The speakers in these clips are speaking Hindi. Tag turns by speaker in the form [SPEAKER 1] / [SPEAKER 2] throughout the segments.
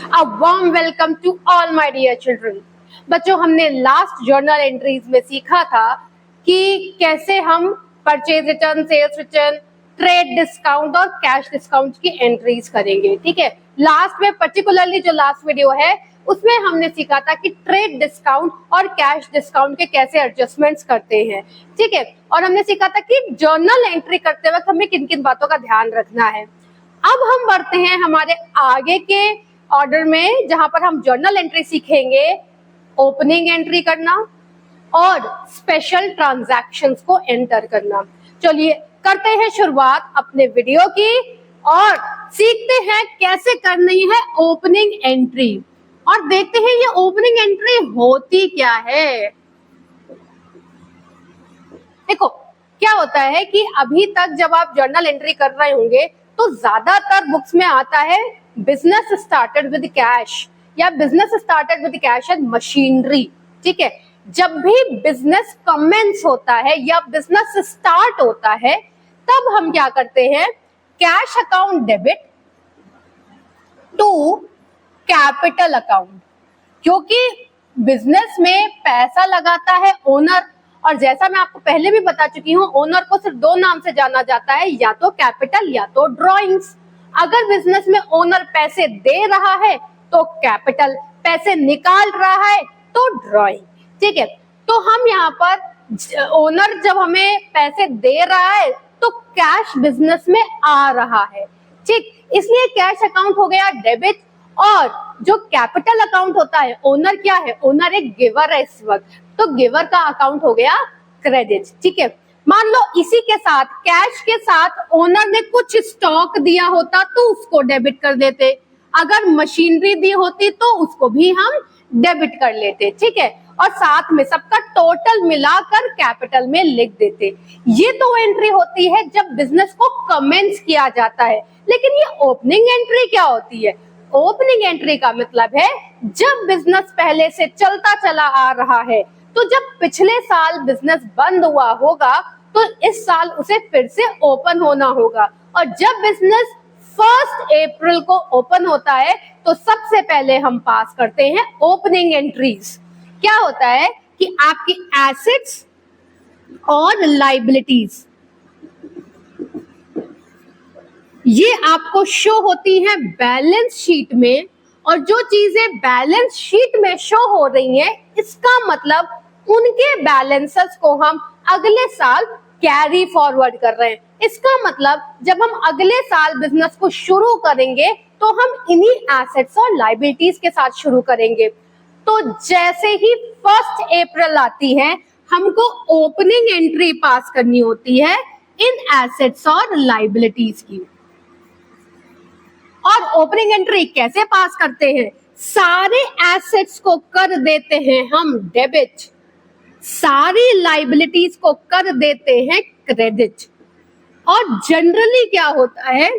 [SPEAKER 1] A warm welcome to all my dear children. बच्चों, हमने लास्ट जर्नल एंट्रीज में सीखा था कि कैसे हम purchase return, sales return, trade discount और कैश डिस्काउंट की एंट्रीज करेंगे। ठीक है, लास्ट में पर्टिकुलरली जो लास्ट वीडियो है उसमें हमने सीखा था कि ट्रेड डिस्काउंट और कैश डिस्काउंट के कैसे एडजस्टमेंट्स करते हैं। ठीक है, और हमने सीखा था कि जर्नल एंट्री करते वक्त हमें किन किन बातों का ध्यान रखना है। अब हम बढ़ते हैं हमारे आगे के ऑर्डर में, जहां पर हम जर्नल एंट्री सीखेंगे, ओपनिंग एंट्री करना और स्पेशल ट्रांजैक्शंस को एंटर करना। चलिए करते हैं शुरुआत अपने वीडियो की और सीखते हैं कैसे करनी है ओपनिंग एंट्री, और देखते हैं ये ओपनिंग एंट्री होती क्या है। देखो क्या होता है कि अभी तक जब आप जर्नल एंट्री कर रहे होंगे तो ज्यादातर बुक्स में आता है बिजनेस स्टार्टेड विद कैश या business started with cash and machinery. ठीक है, जब भी बिजनेस कमेंस होता है या बिजनेस स्टार्ट होता है तब हम क्या करते हैं, cash account debit to capital account, क्योंकि बिजनेस में पैसा लगाता है ओनर, और जैसा मैं आपको पहले भी बता चुकी हूँ ओनर को सिर्फ दो नाम से जाना जाता है, या तो कैपिटल या तो ड्रॉइंग्स। अगर बिजनेस में ओनर पैसे दे रहा है तो कैपिटल, पैसे निकाल रहा है तो ड्रॉइंग। ठीक है, तो हम यहाँ पर ओनर जब हमें पैसे दे रहा है तो कैश बिजनेस में आ रहा है। ठीक, इसलिए कैश अकाउंट हो गया डेबिट, और जो कैपिटल अकाउंट होता है, ओनर क्या है, ओनर एक गिवर है इस वक्त, तो गिवर का अकाउंट हो गया क्रेडिट। ठीक है, मान लो इसी के साथ कैश के साथ ओनर ने कुछ स्टॉक दिया होता तो उसको डेबिट कर देते, अगर मशीनरी दी होती तो उसको भी हम डेबिट कर लेते। ठीक है, और साथ में सबका टोटल मिलाकर कैपिटल में लिख देते। ये तो एंट्री होती है जब बिजनेस को कमेंस किया जाता है, लेकिन ये ओपनिंग एंट्री क्या होती है? ओपनिंग एंट्री का मतलब है जब बिजनेस पहले से चलता चला आ रहा है, तो जब पिछले साल बिजनेस बंद हुआ होगा तो इस साल उसे फिर से ओपन होना होगा, और जब बिजनेस 1 अप्रैल को ओपन होता है तो सबसे पहले हम पास करते हैं ओपनिंग एंट्रीज। क्या होता है कि आपकी एसेट्स और लाइबिलिटीज ये आपको शो होती हैं बैलेंस शीट में, और जो चीजें बैलेंस शीट में शो हो रही हैं इसका मतलब उनके बैलेंसेस को हम अगले साल कैरी फॉरवर्ड कर रहे हैं। इसका मतलब जब हम अगले साल बिजनेस को शुरू करेंगे तो हम इन्हीं एसेट्स और लाइबिलिटीज के साथ शुरू करेंगे। तो जैसे ही 1 अप्रैल आती है हमको ओपनिंग एंट्री पास करनी होती है इन एसेट्स और लाइबिलिटीज की। और ओपनिंग एंट्री कैसे पास करते हैं? सारे एसेट्स को कर देते हैं हम डेबिट, सारी लाइबिलिटीज को कर देते हैं क्रेडिट। और जनरली क्या होता है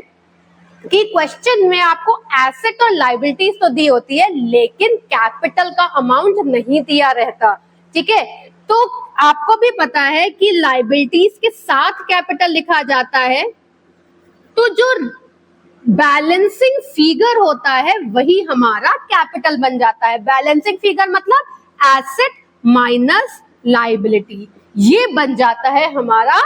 [SPEAKER 1] कि क्वेश्चन में आपको एसेट और लाइबिलिटीज तो दी होती है लेकिन कैपिटल का अमाउंट नहीं दिया रहता। ठीक है, तो आपको भी पता है कि लाइबिलिटीज के साथ कैपिटल लिखा जाता है, तो जो बैलेंसिंग फिगर होता है वही हमारा कैपिटल बन जाता है। बैलेंसिंग फिगर मतलब एसेट माइनस लाइबिलिटी, ये बन जाता है हमारा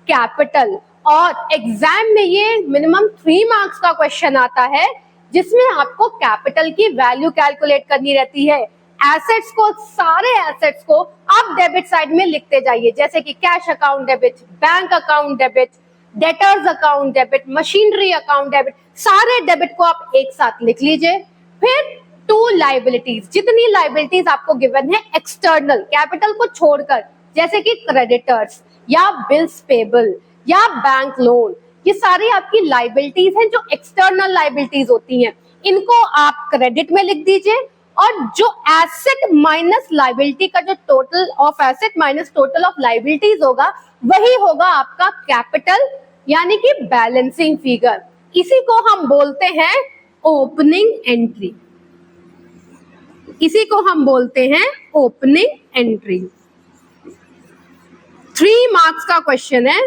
[SPEAKER 1] कैपिटल। और एग्जाम में ये मिनिमम 3 मार्क्स का क्वेश्चन आता है जिसमें आपको कैपिटल की वैल्यू कैलकुलेट करनी रहती है। एसेट्स को, सारे एसेट्स को आप डेबिट साइड में लिखते जाइए, जैसे कि cash account debit, bank account debit, debtors account debit, machinery account debit, सारे डेबिट को आप एक साथ लिख लीजिए। फिर 2 लाइबिलिटीज, जितनी लाइबिलिटीज आपको गिवन है एक्सटर्नल कैपिटल को छोड़कर, जैसे कि क्रेडिटर्स या बिल्स पेबल या बैंक लोन, ये सारी आपकी लाइबिलिटीज हैं जो एक्सटर्नल लाइबिलिटीज होती हैं, इनको आप क्रेडिट में लिख दीजिए। और जो एसेट माइनस लाइबिलिटी का जो total of asset minus total of liabilities होगा वही होगा आपका कैपिटल, यानी कि बैलेंसिंग फिगर। इसी को हम बोलते हैं ओपनिंग एंट्री, इसी को हम बोलते हैं ओपनिंग एंट्री। 3 मार्क्स का क्वेश्चन है।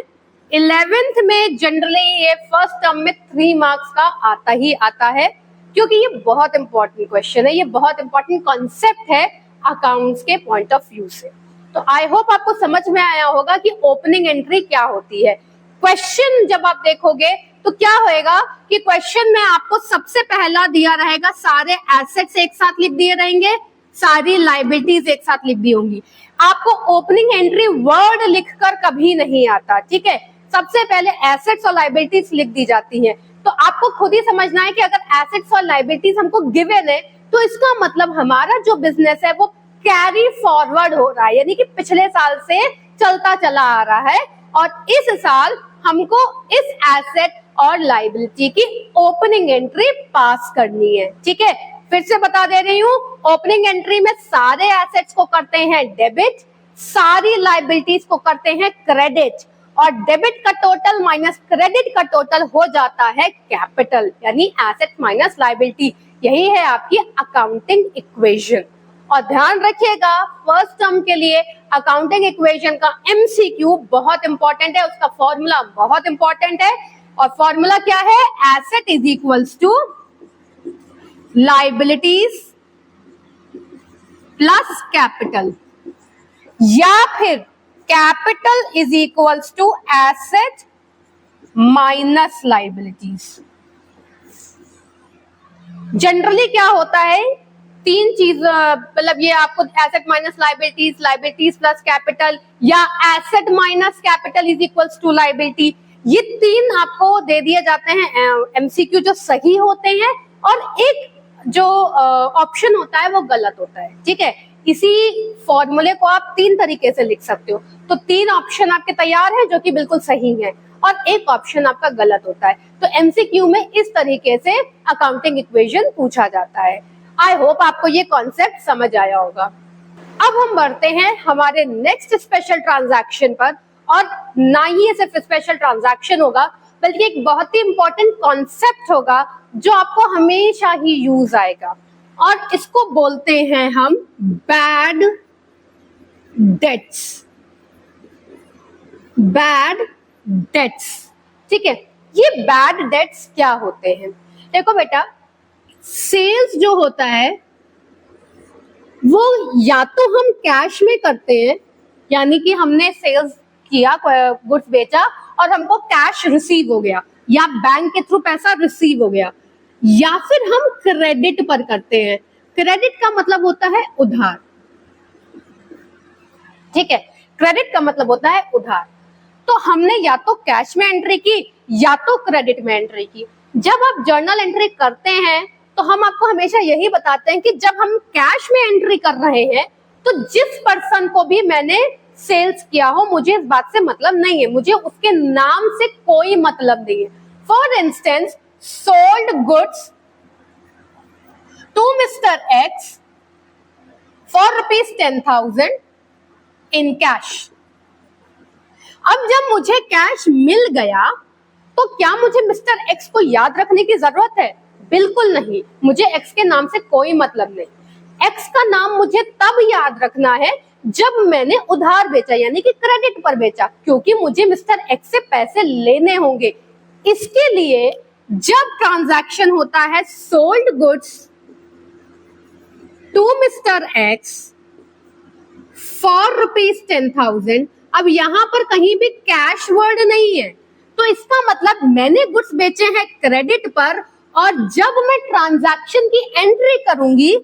[SPEAKER 1] 11th में जनरली ये फर्स्ट टर्म में 3 मार्क्स का आता ही आता है। क्योंकि ये बहुत इंपॉर्टेंट क्वेश्चन है, ये बहुत इंपॉर्टेंट कॉन्सेप्ट है अकाउंट्स के पॉइंट ऑफ व्यू से। तो आई होप आपको समझ में आया होगा कि ओपनिंग एंट्री क्या होती है। क्वेश्चन जब आप देखोगे तो क्या होएगा कि क्वेश्चन में आपको सबसे पहला दिया रहेगा, सारे एसेट्स एक साथ लिख दिए रहेंगे, सारी लाइबिलिटीज एक साथ लिख दी होंगी। आपको ओपनिंग एंट्री वर्ड लिखकर कभी नहीं आता, ठीक है। सबसे पहले एसेट्स और लाइबिलिटीज लिख दी जाती हैं। तो आपको खुद ही समझना है कि अगर एसेट्स और लाइबिलिटीज हमको गिवन है तो इसका मतलब हमारा जो बिजनेस है वो कैरी फॉरवर्ड हो रहा है, यानी कि पिछले साल से चलता चला आ रहा है और इस साल हमको इस एसेट और लाइबिलिटी की ओपनिंग एंट्री पास करनी है, ठीक है। फिर से बता दे रही हूं, ओपनिंग एंट्री में सारे एसेट्स को करते हैं डेबिट, सारी लाइबिलिटीज को करते हैं क्रेडिट, और डेबिट का टोटल माइनस क्रेडिट का टोटल हो जाता है कैपिटल, यानी एसेट माइनस लाइबिलिटी। यही है आपकी अकाउंटिंग इक्वेशन। और ध्यान रखिएगा, फर्स्ट टर्म के लिए अकाउंटिंग इक्वेशन का एमसीक्यू बहुत इंपॉर्टेंट है, उसका फॉर्मूला बहुत इंपॉर्टेंट है। और फॉर्मूला क्या है? Asset is equals to liabilities plus capital, या फिर capital is equals to asset minus liabilities. Generally क्या होता है, तीन चीज, मतलब ये आपको asset minus liabilities, liabilities plus capital, या asset minus capital is equals to liability, ये तीन आपको दे दिए जाते हैं एमसीक्यू जो सही होते हैं, और एक जो ऑप्शन होता है वो गलत होता है, ठीक है। इसी फॉर्मूले को आप तीन तरीके से लिख सकते हो। तो तीन ऑप्शन आपके तैयार है जो कि बिल्कुल सही है, और एक ऑप्शन आपका गलत होता है। तो एमसीक्यू में इस तरीके से अकाउंटिंग इक्वेशन पूछा जाता है। आई होप आपको ये कॉन्सेप्ट समझ आया होगा। अब हम बढ़ते हैं हमारे नेक्स्ट स्पेशल ट्रांजैक्शन पर, और ना ही ये सिर्फ स्पेशल ट्रांजैक्शन होगा बल्कि एक बहुत ही इंपॉर्टेंट कॉन्सेप्ट होगा जो आपको हमेशा ही यूज आएगा, और इसको बोलते हैं हम बैड डेट्स। बैड डेट्स, ठीक है। ये बैड डेट्स क्या होते हैं? देखो बेटा, सेल्स जो होता है वो या तो हम कैश में करते हैं, यानी कि हमने सेल्स किया, गुड्स बेचा और हमको कैश रिसीव हो गया, या बैंक के थ्रू पैसा रिसीव हो गया, या फिर हम क्रेडिट पर करते हैं। क्रेडिट का मतलब होता है उधार, ठीक है। क्रेडिट का मतलब होता है उधार। तो हमने या तो कैश में एंट्री की या तो क्रेडिट में एंट्री की। जब आप जर्नल एंट्री करते हैं तो हम आपको हमेशा यही बताते हैं कि जब हम कैश में एंट्री कर रहे हैं तो जिस पर्सन को भी मैंने सेल्स किया हो, मुझे इस बात से मतलब नहीं है, मुझे उसके नाम से कोई मतलब नहीं है। For instance, sold goods to mister X for ₹10,000 in cash. अब जब मुझे कैश मिल गया तो क्या मुझे मिस्टर एक्स को याद रखने की जरूरत है? बिल्कुल नहीं, मुझे एक्स के नाम से कोई मतलब नहीं। एक्स का नाम मुझे तब याद रखना है जब मैंने उधार बेचा, यानी कि क्रेडिट पर बेचा, क्योंकि मुझे मिस्टर एक्स से पैसे लेने होंगे। इसके लिए जब ट्रांजैक्शन होता है sold goods to mister X for ₹10,000, अब यहां पर कहीं भी कैश वर्ड नहीं है, तो इसका मतलब मैंने गुड्स बेचे हैं क्रेडिट पर, और जब मैं ट्रांजैक्शन की एंट्री करूंगी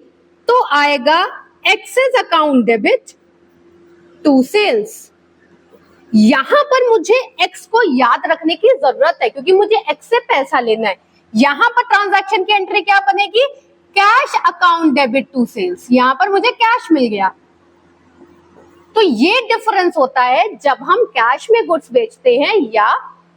[SPEAKER 1] तो आएगा X's account debit to sales. यहां पर मुझे एक्स को याद रखने की जरूरत है क्योंकि मुझे एक्स से पैसा लेना है। यहां पर ट्रांजैक्शन की एंट्री क्या बनेगी? Cash account debit to sales. यहां पर मुझे कैश मिल गया। तो ये डिफरेंस होता है जब हम कैश में गुड्स बेचते हैं या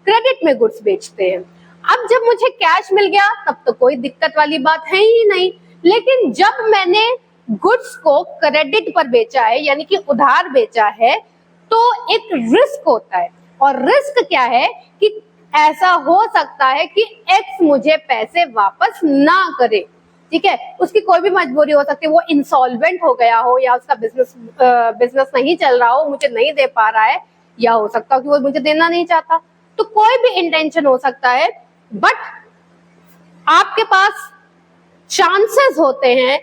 [SPEAKER 1] क्रेडिट में गुड्स बेचते हैं। अब जब मुझे कैश मिल गया तब तो कोई दिक्कत वाली बात है ही नहीं, लेकिन जब मैंने गुड्स को क्रेडिट पर बेचा है, यानी कि उधार बेचा है, तो एक रिस्क होता है। और रिस्क क्या है कि ऐसा हो सकता है कि एक्स मुझे पैसे वापस ना करे, ठीक है। उसकी कोई भी मजबूरी हो सकती है, वो इंसॉल्वेंट हो गया हो, या उसका बिजनेस नहीं चल रहा हो, मुझे नहीं दे पा रहा है, या हो सकता हो कि वो मुझे देना नहीं चाहता। तो कोई भी इंटेंशन हो सकता है, बट आपके पास चांसेस होते हैं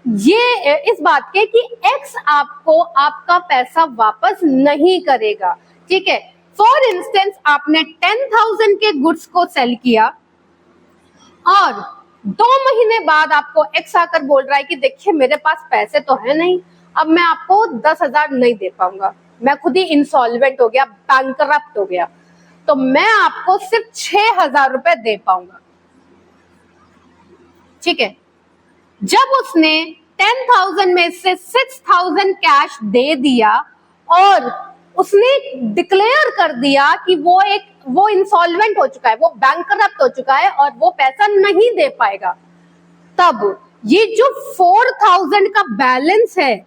[SPEAKER 1] ये इस बात के कि एक्स आपको आपका पैसा वापस नहीं करेगा, ठीक है। फॉर इंस्टेंस आपने 10,000 के गुड्स को सेल किया और 2 महीने बाद आपको एक्स आकर बोल रहा है कि देखिए मेरे पास पैसे तो है नहीं, अब मैं आपको 10,000 नहीं दे पाऊंगा, मैं खुद ही इंसॉल्वेंट हो गया, बैंकरप्ट हो गया, तो मैं आपको सिर्फ 6,000 रुपए दे पाऊंगा, ठीक है। जब उसने 10,000 में से 6,000 कैश दे दिया और उसने डिक्लेयर कर दिया कि वो इंसॉल्वेंट हो चुका है, वो बैंकरप्ट हो चुका है और वो पैसा नहीं दे पाएगा, तब ये जो 4,000 का बैलेंस है,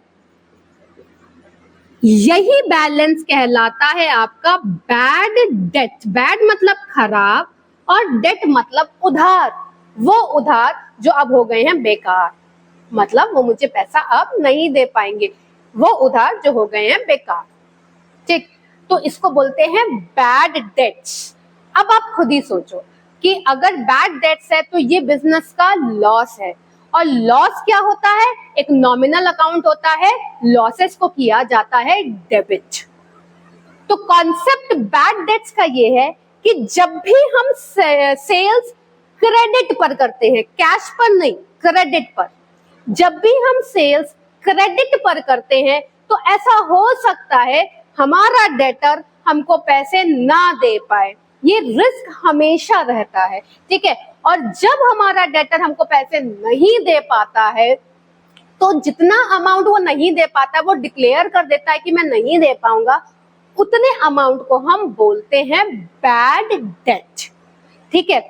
[SPEAKER 1] यही बैलेंस कहलाता है आपका बैड डेट। बैड मतलब खराब और डेट मतलब उधार, वो उधार जो अब हो गए हैं बेकार, मतलब वो मुझे पैसा अब नहीं दे पाएंगे, वो उधार जो हो गए हैं बेकार, ठीक। तो इसको बोलते हैं बैड डेट्स। अब आप खुद ही सोचो कि अगर बैड डेट्स है तो ये बिजनेस का लॉस है, और लॉस क्या होता है, एक नॉमिनल अकाउंट होता है, लॉसेस को किया जाता है डेबिट। तो कॉन्सेप्ट बैड डेट्स का ये है कि जब भी हम सेल्स क्रेडिट पर करते हैं, कैश पर नहीं, क्रेडिट पर, जब भी हम सेल्स क्रेडिट पर करते हैं तो ऐसा हो सकता है हमारा डेटर हमको पैसे ना दे पाए, ये रिस्क हमेशा रहता है, ठीक है। और जब हमारा डेटर हमको पैसे नहीं दे पाता है तो जितना अमाउंट वो नहीं दे पाता है, वो डिक्लेयर कर देता है कि मैं नहीं दे पाऊंगा, उतने अमाउंट को हम बोलते हैं बैड डेट, ठीक है।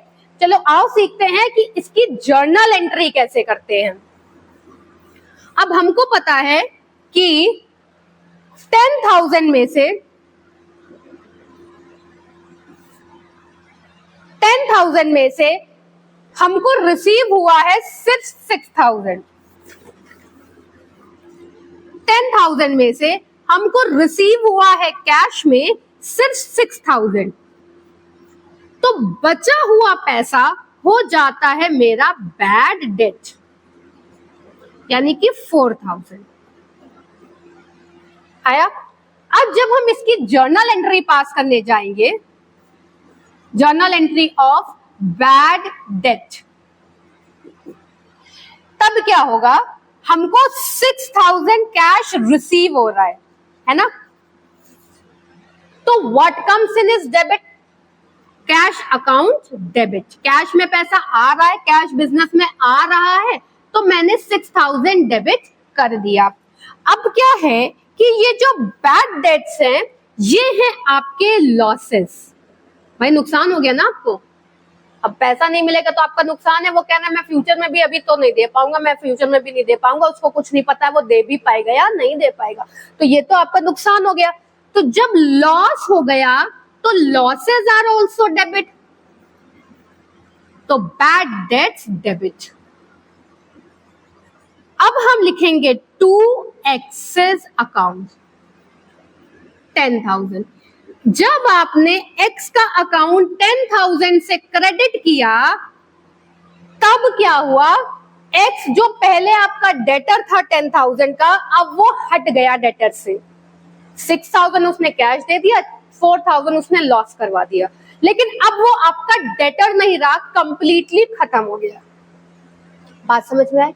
[SPEAKER 1] चलो आओ सीखते हैं कि इसकी जर्नल एंट्री कैसे करते हैं। अब हमको पता है कि 10,000 में से 10,000 में से हमको रिसीव हुआ है सिर्फ 6,000। 10,000 में से हमको रिसीव हुआ है कैश में सिर्फ 6,000, तो बचा हुआ पैसा हो जाता है मेरा बैड डेट, यानी कि 4,000 आया। अब जब हम इसकी जर्नल एंट्री पास करने जाएंगे, journal entry of bad debt, तब क्या होगा, हमको 6,000 कैश रिसीव हो रहा है ना, तो what comes in is debit, cash account debit. Cash में पैसा आ रहा है, कैश बिजनेस में आ रहा है, तो मैंने 6,000 डेबिट कर दिया। अब क्या है कि ये जो बैड डेट्स हैं ये हैं आपके लॉसेस, भाई नुकसान हो गया ना आपको, अब पैसा नहीं मिलेगा तो आपका नुकसान है। वो कह रहा है मैं फ्यूचर में भी अभी तो नहीं दे पाऊंगा, मैं फ्यूचर में भी नहीं दे पाऊंगा, उसको कुछ नहीं पता है वो दे भी पाएगा या नहीं दे पाएगा, तो ये तो आपका नुकसान हो गया। तो जब लॉस हो गया तो लॉसेज आर ऑल्सो डेबिट, तो बैड डेट्स डेबिट। अब हम लिखेंगे टू एक्सेस अकाउंट 10,000। जब आपने एक्स का अकाउंट 10,000 से क्रेडिट किया, तब क्या हुआ, एक्स जो पहले आपका डेटर था 10,000 का, अब वो हट गया डेटर से। 6,000 उसने कैश दे दिया, 4,000 उसने लॉस करवा दिया, लेकिन अब वो आपका डेटर नहीं रहा, कंप्लीटली खत्म हो गया। बात समझ में आए?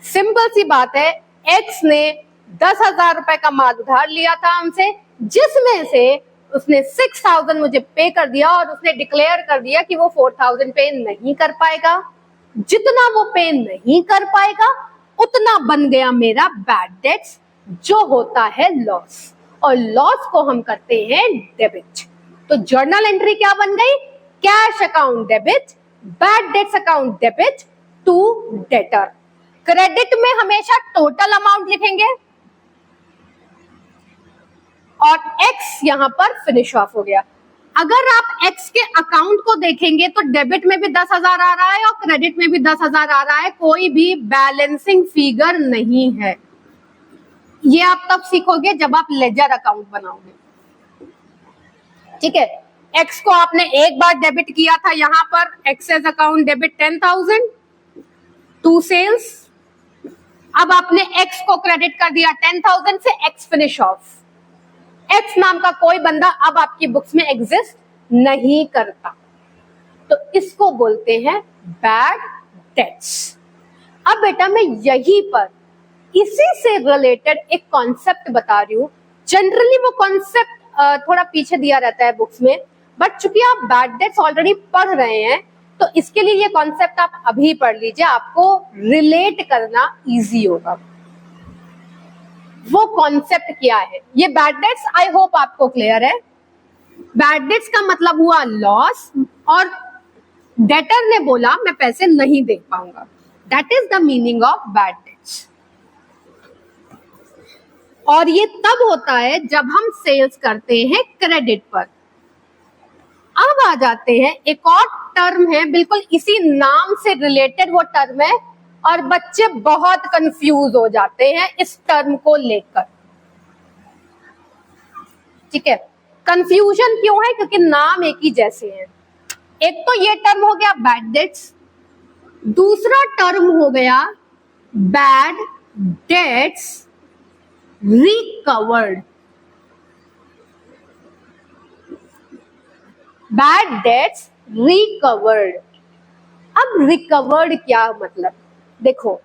[SPEAKER 1] सिंपल सी बात है, एक्स ने 10,000 रुपए का माल उधार लिया था हमसे, जिसमें से उसने 6,000 मुझे पे कर दिया और उसने डिक्लेयर कर दिया कि वो 4,000 पे नहीं कर पाएगा। जितना वो पे नहीं कर पाएगा उतना बन गया मेरा बैड डेट्स, जो होता है लॉस, और लॉस को हम करते हैं डेबिट। तो जर्नल एंट्री क्या बन गई, cash account debit, bad debts account debit to debtor. Credit में हमेशा टोटल अमाउंट लिखेंगे और एक्स यहां पर फिनिश ऑफ हो गया। अगर आप एक्स के अकाउंट को देखेंगे तो डेबिट में भी 10,000 आ रहा है और क्रेडिट में भी 10,000 आ रहा है, कोई भी बैलेंसिंग फिगर नहीं है। ये आप तब सीखोगे जब आप लेजर अकाउंट बनाओगे, ठीक है। एक्स को आपने एक बार डेबिट किया था, यहां पर X's account debit 10,000, to sales. अब आपने एक्स को क्रेडिट कर दिया 10,000 से, एक्स फिनिश ऑफ। एक्स नाम का कोई बंदा अब आपकी बुक्स में एग्जिस्ट नहीं करता, तो इसको बोलते हैं बैड डेट्स। अब बेटा मैं यहीं पर इसी से रिलेटेड एक कॉन्सेप्ट बता रही हूँ। जनरली वो कॉन्सेप्ट थोड़ा पीछे दिया रहता है बुक्स में, बट चूंकि आप बैड डेट्स ऑलरेडी पढ़ रहे हैं तो इसके लिए ये कॉन्सेप्ट आप अभी पढ़ लीजिए, आपको रिलेट करना इजी होगा। वो कॉन्सेप्ट क्या है? ये बैड डेट्स आई होप आपको क्लियर है। बैड डेट्स का मतलब हुआ लॉस, और डेटर ने बोला मैं पैसे नहीं दे पाऊंगा। That is the meaning of bad debts. और ये तब होता है जब हम सेल्स करते हैं क्रेडिट पर। अब आ जाते हैं एक और टर्म है, बिल्कुल इसी नाम से रिलेटेड वो टर्म है, और बच्चे बहुत कंफ्यूज हो जाते हैं इस टर्म को लेकर। ठीक है, कंफ्यूजन क्यों है? क्योंकि नाम एक ही जैसे हैं। एक तो ये टर्म हो गया बैड डेट्स, दूसरा टर्म हो गया bad debts recovered. Bad debts recovered. अब रिकवर्ड क्या मतलब? देखो,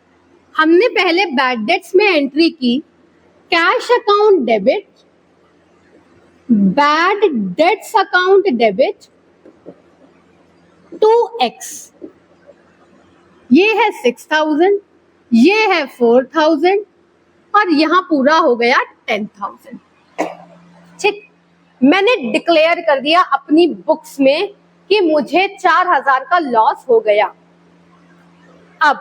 [SPEAKER 1] हमने पहले बैड डेट्स में एंट्री की cash account debit, bad debts account debit 2x। ये है 6,000, ये है 4,000, और यहां पूरा हो गया 10,000। ठीक, मैंने डिक्लेयर कर दिया अपनी बुक्स में कि मुझे 4,000 का लॉस हो गया। अब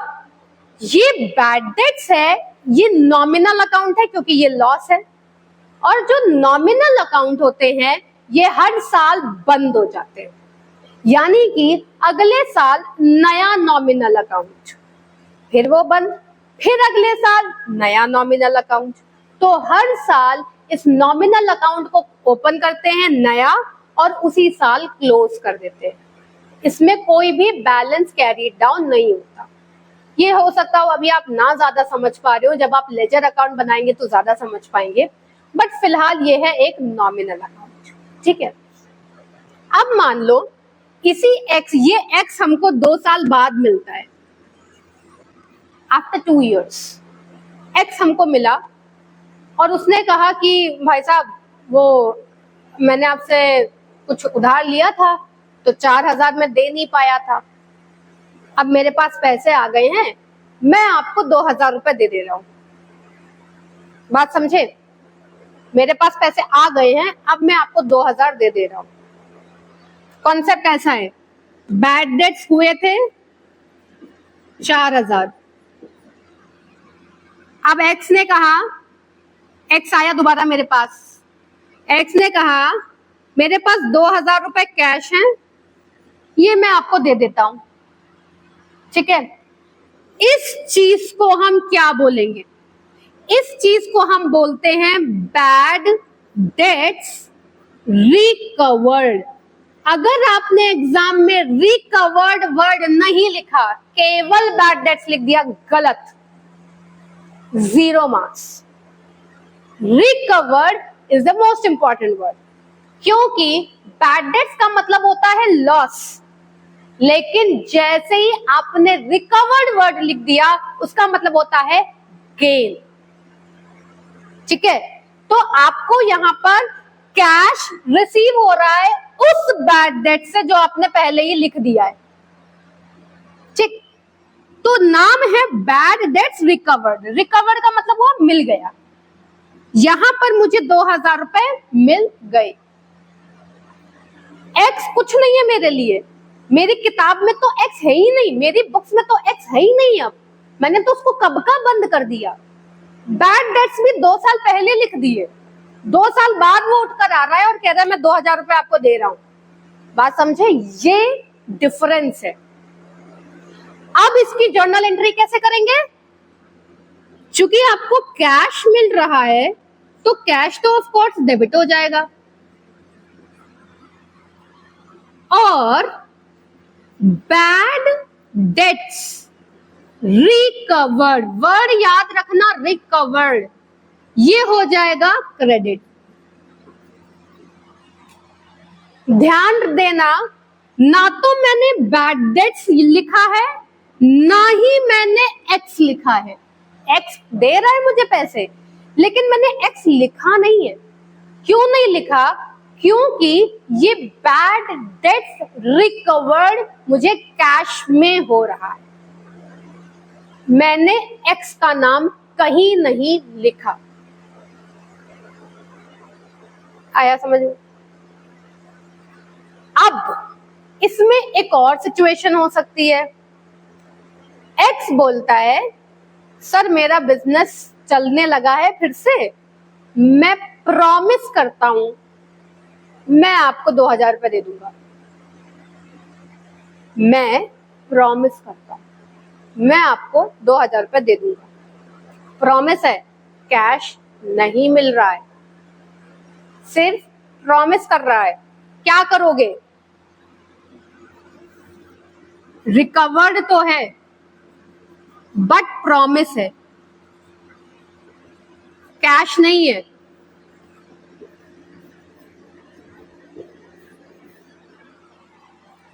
[SPEAKER 1] ये बैड डेट्स है, ये नॉमिनल अकाउंट है क्योंकि ये लॉस है, और जो नॉमिनल अकाउंट होते हैं ये हर साल बंद हो जाते हैं, यानी कि अगले साल नया नॉमिनल अकाउंट, फिर वो बंद, फिर अगले साल नया नॉमिनल अकाउंट। तो हर साल इस नॉमिनल अकाउंट को ओपन करते हैं नया, और उसी साल क्लोज कर देते हैं। इसमें कोई भी बैलेंस कैरी डाउन नहीं होता। ये हो सकता हो अभी आप ना ज्यादा समझ पा रहे हो, जब आप लेजर अकाउंट बनाएंगे तो ज्यादा समझ पाएंगे, बट फिलहाल ये है एक नॉमिनल अकाउंट। ठीक है, अब मान लो इसी एक्स, ये एक्स हमको 2 साल बाद मिलता है, आफ्टर 2 years एक्स हमको मिला, और उसने कहा कि भाई साहब वो मैंने आपसे कुछ उधार लिया था तो 4,000 में दे नहीं पाया था, अब मेरे पास पैसे आ गए हैं, मैं आपको 2,000 रुपए दे दे रहा हूं। बात समझे? मेरे पास पैसे आ गए हैं, अब मैं आपको 2,000 दे दे रहा हूं। कॉन्सेप्ट ऐसा है, बैड डेट्स हुए थे 4,000। अब एक्स ने कहा, एक्स आया दोबारा मेरे पास, एक्स ने कहा मेरे पास 2,000 रुपए कैश हैं, ये मैं आपको दे देता हूं। ठीक है, इस चीज को हम क्या बोलेंगे? इस चीज को हम बोलते हैं बैड डेट्स रिकवर्ड। अगर आपने एग्जाम में रिकवर्ड वर्ड नहीं लिखा, केवल बैड डेट्स लिख दिया, गलत, 0 marks. Recovered is the most important word, क्योंकि बैड डेट्स का मतलब होता है लॉस, लेकिन जैसे ही आपने रिकवर्ड वर्ड लिख दिया उसका मतलब होता है गेन। ठीक है, तो आपको यहां पर कैश रिसीव हो रहा है उस बैड डेट से जो आपने पहले ही लिख दिया है। ठीक, तो नाम है बैड डेट्स रिकवर्ड। रिकवर्ड का मतलब वो मिल गया, यहां पर मुझे 2,000 रुपए मिल गए। एक्स कुछ नहीं है मेरे लिए, मेरी किताब में तो एक्स है ही नहीं, मेरी बुक्स में तो एक्स है ही नहीं। अब मैंने तो उसको कब का बंद कर दिया। बैड डेट्स भी 2 साल पहले लिख दिए, 2 साल बाद वो उठकर आ रहा है और कह रहा है मैं 2,000 रुपए आपको दे रहा हूं। बात समझे? ये डिफरेंस है। अब इसकी जर्नल एंट्री कैसे करेंगे? चूंकि आपको कैश मिल रहा है तो कैश तो ऑफ कोर्स डेबिट हो जाएगा, और बैड डेट्स रिकवर्ड, वर्ड याद रखना रिकवर्ड, ये हो जाएगा क्रेडिट। ध्यान देना, ना तो मैंने बैड डेट्स लिखा है ना ही मैंने एक्स लिखा है। एक्स दे रहा है मुझे पैसे, लेकिन मैंने एक्स लिखा नहीं है। क्यों नहीं लिखा? क्योंकि ये बैड डेट्स रिकवर्ड मुझे कैश में हो रहा है, मैंने एक्स का नाम कहीं नहीं लिखा। आया समझ में? अब इसमें एक और सिचुएशन हो सकती है। एक्स बोलता है सर मेरा बिजनेस चलने लगा है फिर से, मैं प्रॉमिस करता हूं मैं आपको 2000 रुपए दे दूंगा। मैं प्रॉमिस करता हूं मैं आपको 2000 रुपए दे दूंगा। प्रॉमिस है, कैश नहीं मिल रहा है, सिर्फ प्रॉमिस कर रहा है। क्या करोगे? रिकवर्ड तो है बट प्रॉमिस है, कैश नहीं है।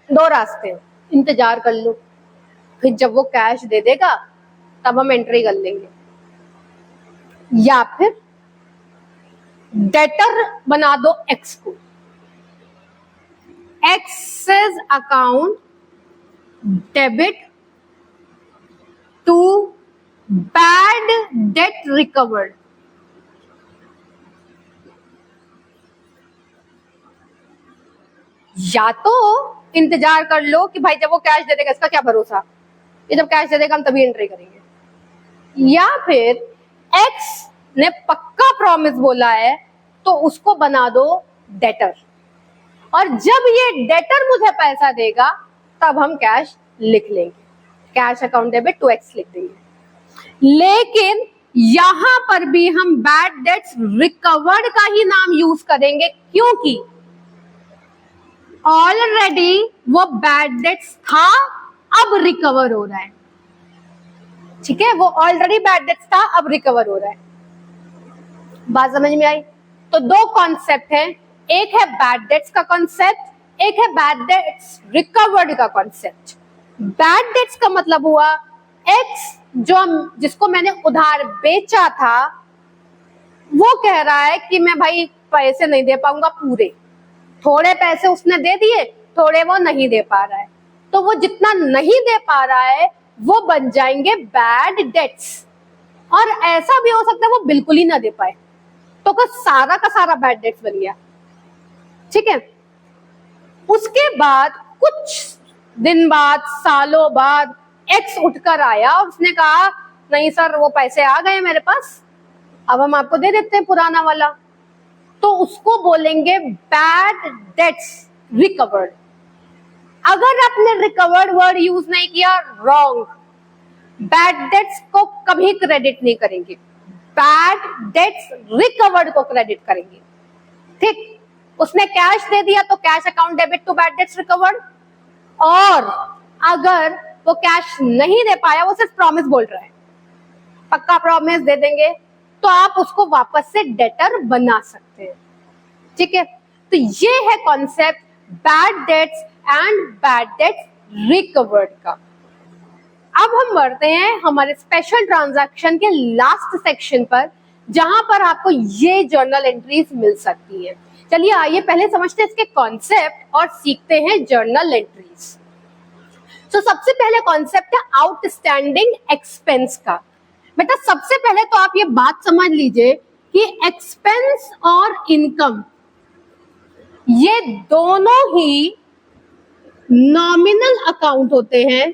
[SPEAKER 1] दो रास्ते हैं, इंतजार कर लो, फिर जब वो कैश दे देगा तब हम एंट्री कर लेंगे, या फिर डेटर बना दो एक्स को। X's account debit to bad debt recovered. या तो इंतजार कर लो कि भाई जब वो कैश दे देगा, इसका क्या भरोसा, ये जब कैश दे देगा हम तभी एंट्री करेंगे, या फिर एक्स ने पक्का प्रॉमिस बोला है तो उसको बना दो डेटर, और जब ये डेटर मुझे पैसा देगा तब हम कैश लिख लेंगे, cash account debit to X लिख देंगे। लेकिन यहां पर भी हम बैड डेट्स रिकवर्ड का ही नाम यूज करेंगे, क्योंकि ऑलरेडी वो बैड डेट्स था, अब रिकवर हो रहा है। ठीक है, वो ऑलरेडी बैड डेट्स था, अब रिकवर हो रहा है। बात समझ में आई? तो दो कॉन्सेप्ट हैं, एक है बैड डेट्स का कॉन्सेप्ट, एक है बैड डेट्स रिकवर्ड का कॉन्सेप्ट। बैड डेट्स का मतलब हुआ एक्स जिसको मैंने उधार बेचा था, वो कह रहा है कि मैं भाई पैसे नहीं दे पाऊंगा पूरे, थोड़े पैसे उसने दे दिए, थोड़े वो नहीं दे पा रहा है, तो वो जितना नहीं दे पा रहा है वो बन जाएंगे बैड डेट्स। और ऐसा भी हो सकता है वो बिल्कुल ही ना दे पाए, तो सारा का सारा बैड डेट्स बन गया। ठीक है, उसके बाद कुछ दिन बाद, सालों बाद एक्स उठकर आया और उसने कहा नहीं सर वो पैसे आ गए मेरे पास, अब हम आपको दे देते हैं पुराना वाला, तो उसको बोलेंगे बैड डेट्स रिकवर्ड। अगर आपने रिकवर्ड वर्ड यूज नहीं किया, रॉन्ग। बैड डेट्स को कभी क्रेडिट नहीं करेंगे, बैड डेट्स रिकवर्ड को क्रेडिट करेंगे। ठीक, उसने कैश दे दिया तो cash account debit to bad debts recovered, और अगर वो कैश नहीं दे पाया, वो सिर्फ प्रॉमिस बोल रहा है, पक्का प्रॉमिस दे देंगे, तो आप उसको वापस से डेटर बना सकते हैं। ठीक है, तो ये है concept bad debts and bad debts recovered का। अब हम बढ़ते हैं हमारे स्पेशल ट्रांजैक्शन के लास्ट सेक्शन पर, जहां पर आपको ये जर्नल एंट्रीज मिल सकती है। चलिए आइए पहले समझते हैं इसके कॉन्सेप्ट और सीखते हैं जर्नल एंट्रीज। तो सबसे पहले कॉन्सेप्ट है आउटस्टैंडिंग एक्सपेंस का। बेटा सबसे पहले तो आप ये बात समझ लीजिए कि एक्सपेंस और इनकम ये दोनों ही नॉमिनल अकाउंट होते हैं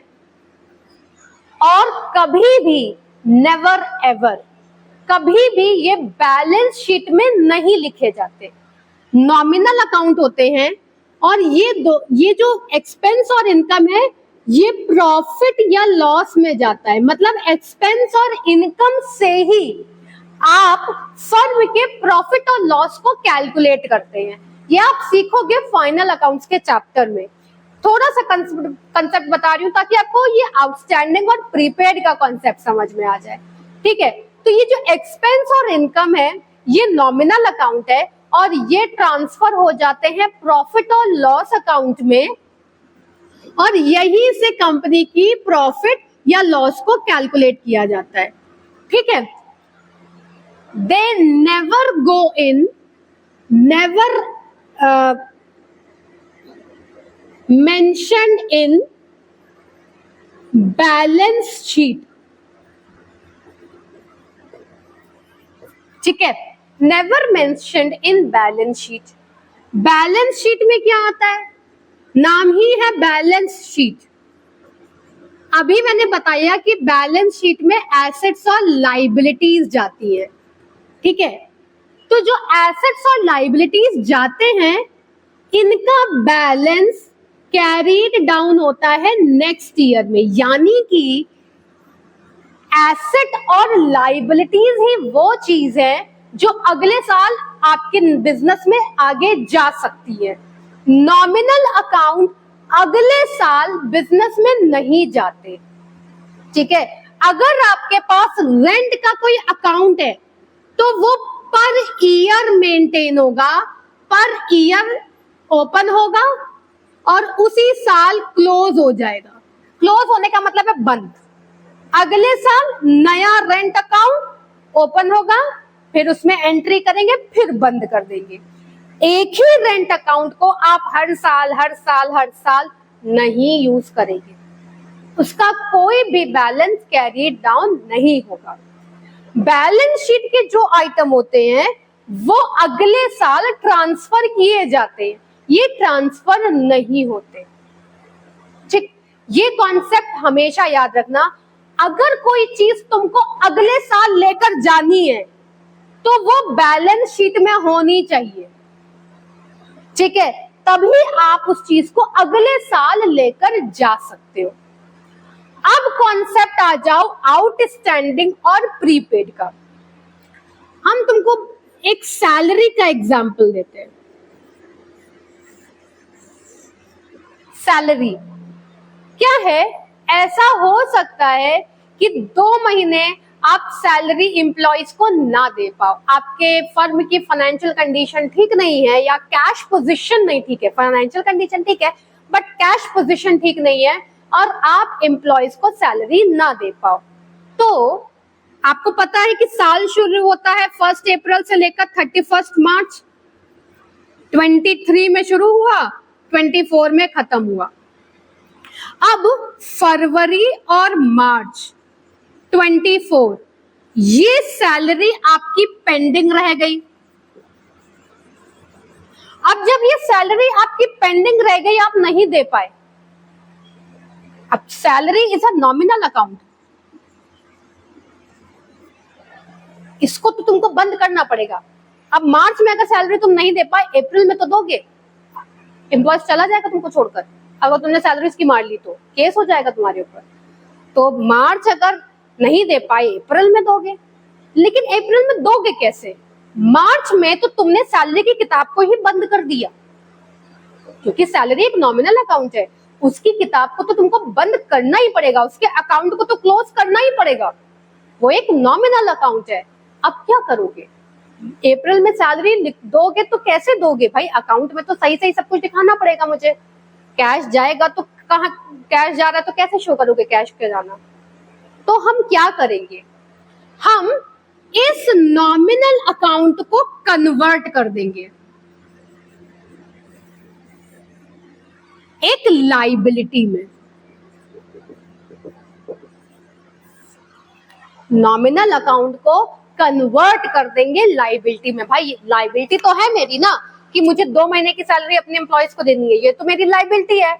[SPEAKER 1] और कभी भी, नेवर एवर, कभी भी ये बैलेंस शीट में नहीं लिखे जाते। नॉमिनल अकाउंट होते हैं और ये जो एक्सपेंस और इनकम है ये प्रॉफिट या लॉस में जाता है। मतलब एक्सपेंस और इनकम से ही आप फर्म के प्रॉफिट और लॉस को कैलकुलेट करते हैं। ये आप सीखोगे फाइनल अकाउंट्स के चैप्टर में। थोड़ा सा कंसेप्ट बता रही हूँ ताकि आपको ये आउटस्टैंडिंग और प्रीपेड का कॉन्सेप्ट समझ में आ जाए, ठीक है। तो ये जो एक्सपेंस और इनकम है ये नॉमिनल अकाउंट है और ये ट्रांसफर हो जाते हैं प्रॉफिट और लॉस अकाउंट में, और यही से कंपनी की प्रॉफिट या लॉस को कैलकुलेट किया जाता है, ठीक है। They never go in, never mentioned in balance sheet, ठीक है। never mentioned in balance sheet, balance sheet में क्या आता है, नाम ही है बैलेंस शीट। अभी मैंने बताया कि बैलेंस शीट में एसेट्स और लाइबिलिटीज जाती है, ठीक है। तो जो एसेट्स और लाइबिलिटीज जाते हैं इनका बैलेंस कैरीड डाउन होता है नेक्स्ट ईयर में, यानी कि एसेट और लाइबिलिटीज ही वो चीज है जो अगले साल आपके बिजनेस में आगे जा सकती है। नॉमिनल अकाउंट अगले साल बिजनेस में नहीं जाते, ठीक है। अगर आपके पास रेंट का कोई अकाउंट है तो वो पर ईयर मेंटेन होगा, पर ईयर ओपन होगा और उसी साल क्लोज हो जाएगा। क्लोज होने का मतलब है बंद। अगले साल नया रेंट अकाउंट ओपन होगा, फिर उसमें एंट्री करेंगे, फिर बंद कर देंगे। एक ही रेंट अकाउंट को आप हर साल नहीं यूज करेंगे, उसका कोई भी बैलेंस कैरी डाउन नहीं होगा। बैलेंस शीट के जो आइटम होते हैं वो अगले साल ट्रांसफर किए जाते हैं, ये ट्रांसफर नहीं होते, ठीक। ये कॉन्सेप्ट हमेशा याद रखना। अगर कोई चीज तुमको अगले साल लेकर जानी है तो वो बैलेंस शीट में होनी चाहिए, ठीक है, तभी आप उस चीज को अगले साल लेकर जा सकते हो। अब कॉन्सेप्ट आ जाओ आउटस्टैंडिंग और प्रीपेड का। हम तुमको एक सैलरी का एग्जांपल देते हैं। सैलरी क्या है, ऐसा हो सकता है कि 2 महीने आप सैलरी एम्प्लॉइज को ना दे पाओ, आपके फर्म की फाइनेंशियल कंडीशन ठीक नहीं है या कैश पोजीशन नहीं ठीक है। फाइनेंशियल कंडीशन ठीक है बट कैश पोजीशन ठीक नहीं है और आप एम्प्लॉइज को सैलरी ना दे पाओ। तो आपको पता है कि साल शुरू होता है 1 अप्रैल से लेकर 31 मार्च। 23 में शुरू हुआ, 24 में खत्म हुआ। अब फरवरी और मार्च 24 ये सैलरी आपकी पेंडिंग रह गई। अब जब ये सैलरी आपकी पेंडिंग रह गई, आप नहीं दे पाए, अब salary is a nominal account, इसको तो तुमको बंद करना पड़ेगा। अब मार्च में अगर सैलरी तुम नहीं दे पाए, अप्रैल में तो दोगे, एम्प्लॉय चला जाएगा तुमको छोड़कर। अगर तुमने सैलरी इसकी मार ली तो केस हो जाएगा तुम्हारे ऊपर। तो मार्च अगर नहीं दे पाए, अप्रैल में दोगे, लेकिन अप्रैल में दोगे कैसे? मार्च में तो तुमने सैलरी की किताब को ही बंद कर दिया, क्योंकि सैलरी एक नॉमिनल अकाउंट है, उसकी किताब को तो तुमको बंद करना ही पड़ेगा, उसके अकाउंट को तो क्लोज करना ही पड़ेगा, वो एक नॉमिनल अकाउंट है। अब क्या करोगे? अप्रैल में सैलरी दोगे तो कैसे दोगे भाई? अकाउंट में तो सही सही सब कुछ दिखाना पड़ेगा मुझे। कैश जाएगा तो कहाँ, कैश जा रहा है तो कैसे शो करोगे कैश के जाना? तो हम क्या करेंगे, हम इस नॉमिनल अकाउंट को कन्वर्ट कर देंगे एक लाइबिलिटी में। नॉमिनल अकाउंट को कन्वर्ट कर देंगे लाइबिलिटी में। भाई लाइबिलिटी तो है मेरी ना, कि मुझे 2 महीने की सैलरी अपने एम्प्लॉयज को देनी है, ये तो मेरी लाइबिलिटी है।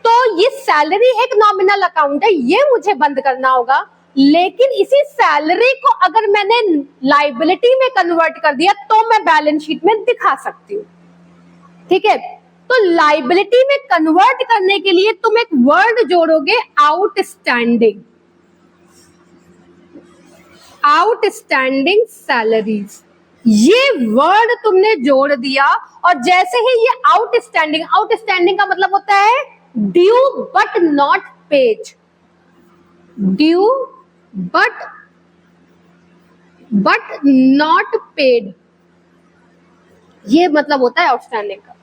[SPEAKER 1] तो ये सैलरी एक नॉमिनल अकाउंट है, ये मुझे बंद करना होगा। लेकिन इसी सैलरी को अगर मैंने लाइबिलिटी में कन्वर्ट कर दिया तो मैं बैलेंस शीट में दिखा सकती हूँ, ठीक है। तो लाइबिलिटी में कन्वर्ट करने के लिए तुम एक वर्ड जोड़ोगे, आउटस्टैंडिंग। आउटस्टैंडिंग सैलरीज, ये वर्ड तुमने जोड़ दिया और जैसे ही ये आउटस्टैंडिंग, आउटस्टैंडिंग का मतलब होता है due but not paid, due but not paid, ये मतलब होता है आउटस्टैंडिंग का।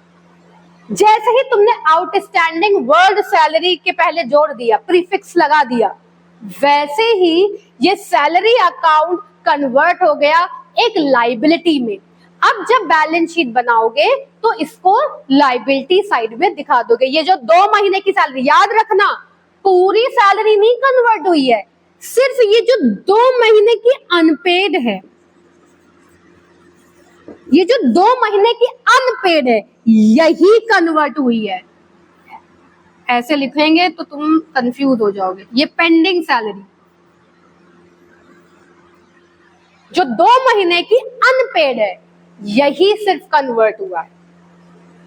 [SPEAKER 1] जैसे ही तुमने आउटस्टैंडिंग वर्ड सैलरी के पहले जोड़ दिया, प्रीफिक्स लगा दिया, वैसे ही ये सैलरी अकाउंट कन्वर्ट हो गया एक लाइबिलिटी में। अब जब बैलेंस शीट बनाओगे तो इसको लाइबिलिटी साइड में दिखा दोगे। ये जो 2 महीने की सैलरी, याद रखना पूरी सैलरी नहीं कन्वर्ट हुई है, सिर्फ ये जो 2 महीने की अनपेड है, ये जो 2 महीने की अनपेड है यही कन्वर्ट हुई है। ऐसे लिखेंगे तो तुम कंफ्यूज हो जाओगे। ये पेंडिंग सैलरी जो 2 महीने की अनपेड है यही सिर्फ कन्वर्ट हुआ है,